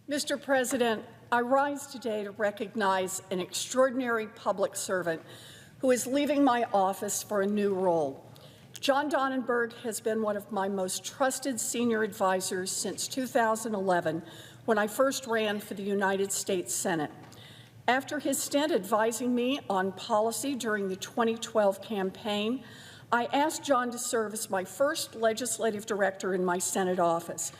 Mr. President, I rise today to recognize an extraordinary public servant who is leaving my office for a new role. John Donenberg has been one of my most trusted senior advisors since 2011, when I first ran for the United States Senate. After his stint advising me on policy during the 2012 campaign, I asked John to serve as my first legislative director in my Senate office.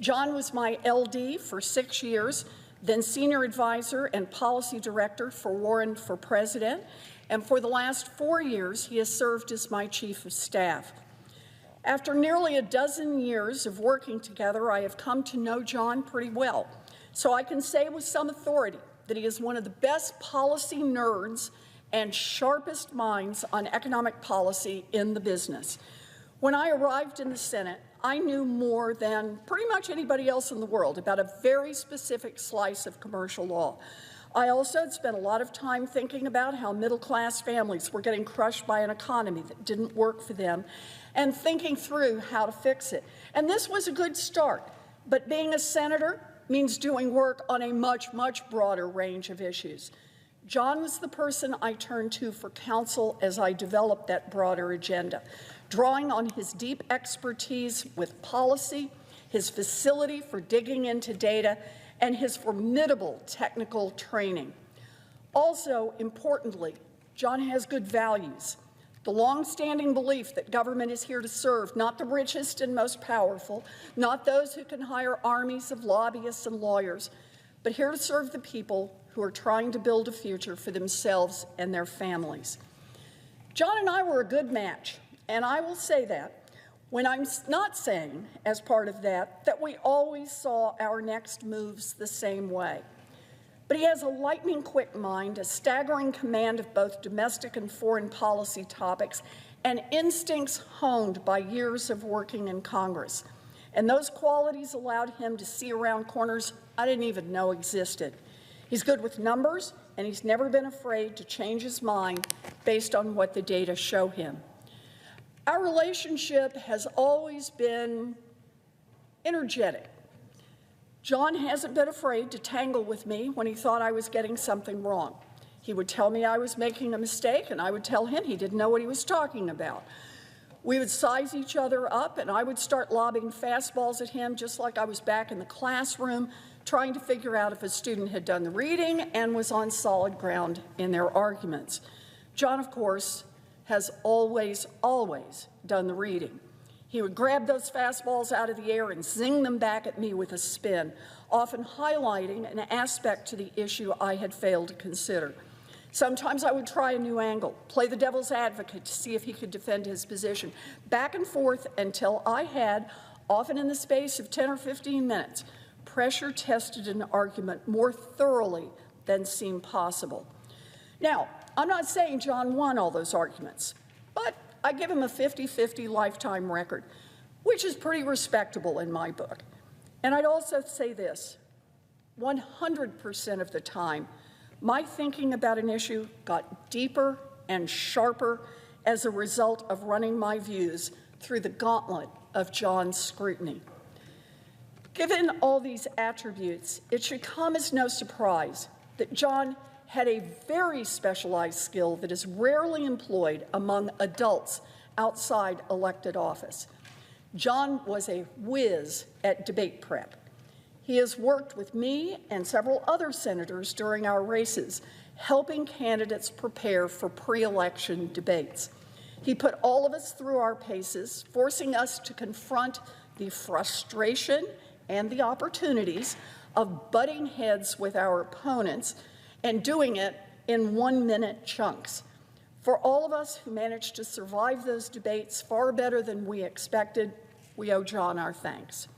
John was my LD for 6 years, then senior advisor and policy director for Warren for President, and for the last 4 years, he has served as my chief of staff. After nearly a dozen years of working together, I have come to know John pretty well, so I can say with some authority that he is one of the best policy nerds and sharpest minds on economic policy in the business. When I arrived in the Senate, I knew more than pretty much anybody else in the world about a very specific slice of commercial law. I also had spent a lot of time thinking about how middle-class families were getting crushed by an economy that didn't work for them and thinking through how to fix it. And this was a good start, but being a senator means doing work on a much, much broader range of issues. John was the person I turned to for counsel as I developed that broader agenda, drawing on his deep expertise with policy, his facility for digging into data, and his formidable technical training. Also, importantly, John has good values. The long-standing belief that government is here to serve not the richest and most powerful, not those who can hire armies of lobbyists and lawyers, but here to serve the people who are trying to build a future for themselves and their families. John and I were a good match, and I will say that when I'm not saying, as part of that, that we always saw our next moves the same way. But he has a lightning-quick mind, a staggering command of both domestic and foreign policy topics, and instincts honed by years of working in Congress. And those qualities allowed him to see around corners I didn't even know existed. He's good with numbers, and he's never been afraid to change his mind based on what the data show him. Our relationship has always been energetic. John hasn't been afraid to tangle with me when he thought I was getting something wrong. He would tell me I was making a mistake, and I would tell him he didn't know what he was talking about. We would size each other up, and I would start lobbing fastballs at him just like I was back in the classroom, trying to figure out if a student had done the reading and was on solid ground in their arguments. John, of course, has always done the reading. He would grab those fastballs out of the air and zing them back at me with a spin, often highlighting an aspect to the issue I had failed to consider. Sometimes I would try a new angle, play the devil's advocate to see if he could defend his position, back and forth until I had, often in the space of 10 or 15 minutes, pressure tested an argument more thoroughly than seemed possible. Now, I'm not saying John won all those arguments, but I give him a 50-50 lifetime record, which is pretty respectable in my book. And I'd also say this, 100% of the time, my thinking about an issue got deeper and sharper as a result of running my views through the gauntlet of John's scrutiny. Given all these attributes, it should come as no surprise that John had a very specialized skill that is rarely employed among adults outside elected office. John was a whiz at debate prep. He has worked with me and several other senators during our races, helping candidates prepare for pre-election debates. He put all of us through our paces, forcing us to confront the frustration and the opportunities of butting heads with our opponents and doing it in 1-minute chunks. For all of us who managed to survive those debates far better than we expected, we owe John our thanks.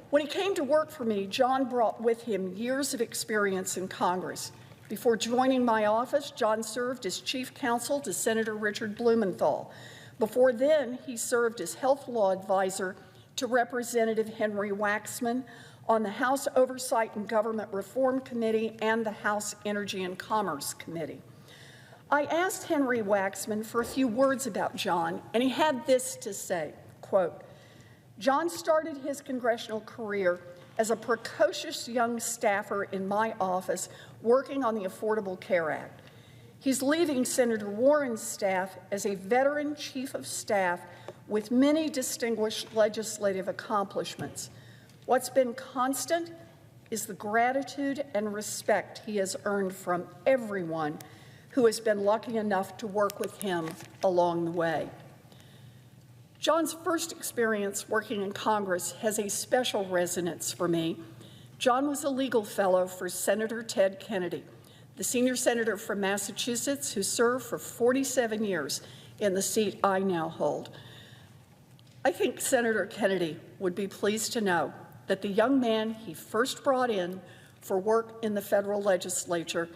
When he came to work for me, John brought with him years of experience in Congress. Before joining my office, John served as chief counsel to Senator Richard Blumenthal. Before then, he served as health law advisor to Representative Henry Waxman on the House Oversight and Government Reform Committee and the House Energy and Commerce Committee. I asked Henry Waxman for a few words about John, and he had this to say, quote, "John started his congressional career as a precocious young staffer in my office working on the Affordable Care Act. He's leaving Senator Warren's staff as a veteran chief of staff with many distinguished legislative accomplishments. What's been constant is the gratitude and respect he has earned from everyone who has been lucky enough to work with him along the way. John's first experience working in Congress has a special resonance for me. John was a legal fellow for Senator Ted Kennedy, the senior senator from Massachusetts who served for 47 years in the seat I now hold. I think Senator Kennedy would be pleased to know that the young man he first brought in for work in the federal legislature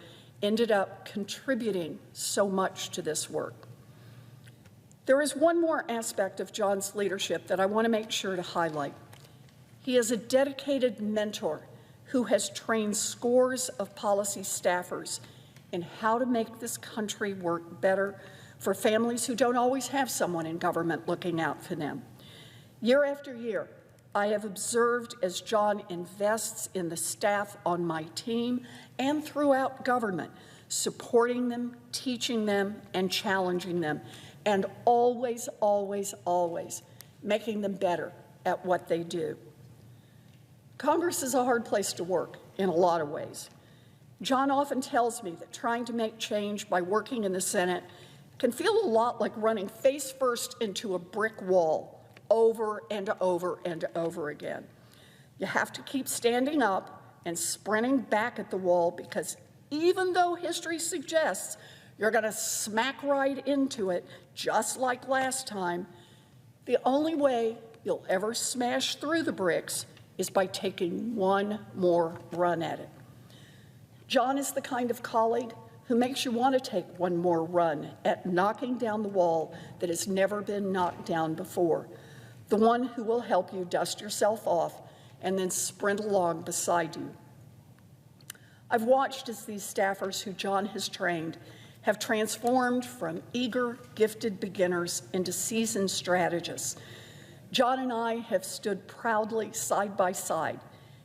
ended up contributing so much to this work. There is one more aspect of John's leadership that I want to make sure to highlight. He is a dedicated mentor who has trained scores of policy staffers in how to make this country work better for families who don't always have someone in government looking out for them. Year after year, I have observed as John invests in the staff on my team and throughout government, supporting them, teaching them, and challenging them, and always, always, always making them better at what they do. Congress is a hard place to work in a lot of ways. John often tells me that trying to make change by working in the Senate can feel a lot like running face first into a brick wall over and over and over again. You have to keep standing up and sprinting back at the wall because even though history suggests you're going to smack right into it, just like last time, the only way you'll ever smash through the bricks is by taking one more run at it. John is the kind of colleague who makes you want to take one more run at knocking down the wall that has never been knocked down before, the one who will help you dust yourself off and then sprint along beside you. I've watched as these staffers who John has trained have transformed from eager, gifted beginners into seasoned strategists. John and I have stood proudly side by side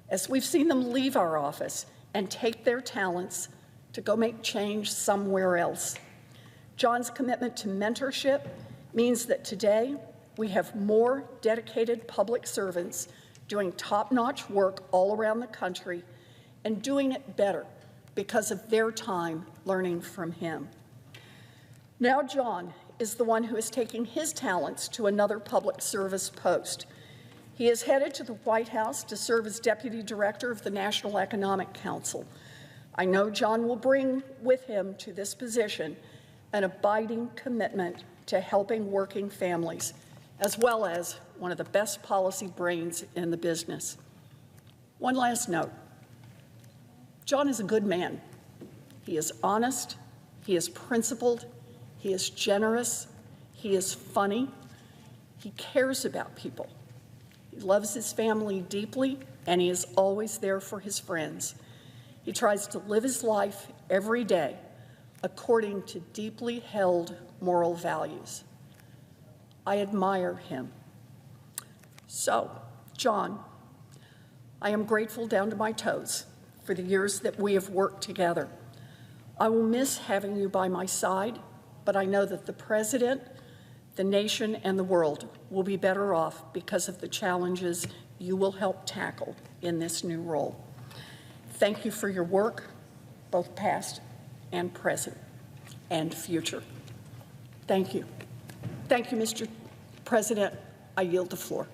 as we've seen them leave our office and take their talents to go make change somewhere else. John's commitment to mentorship means that today we have more dedicated public servants doing top-notch work all around the country and doing it better because of their time learning from him. Now John is the one who is taking his talents to another public service post. He is headed to the White House to serve as Deputy Director of the National Economic Council. I know John will bring with him to this position an abiding commitment to helping working families, as well as one of the best policy brains in the business. One last note. John is a good man. He is honest, he is principled, he is generous, he is funny, he cares about people. He loves his family deeply, and he is always there for his friends. He tries to live his life every day according to deeply held moral values. I admire him. So, John, I am grateful down to my toes for the years that we have worked together. I will miss having you by my side, but I know that the President, the nation, and the world will be better off because of the challenges you will help tackle in this new role. Thank you for your work, both past and present and future. Thank you. Thank you, Mr. President. I yield the floor.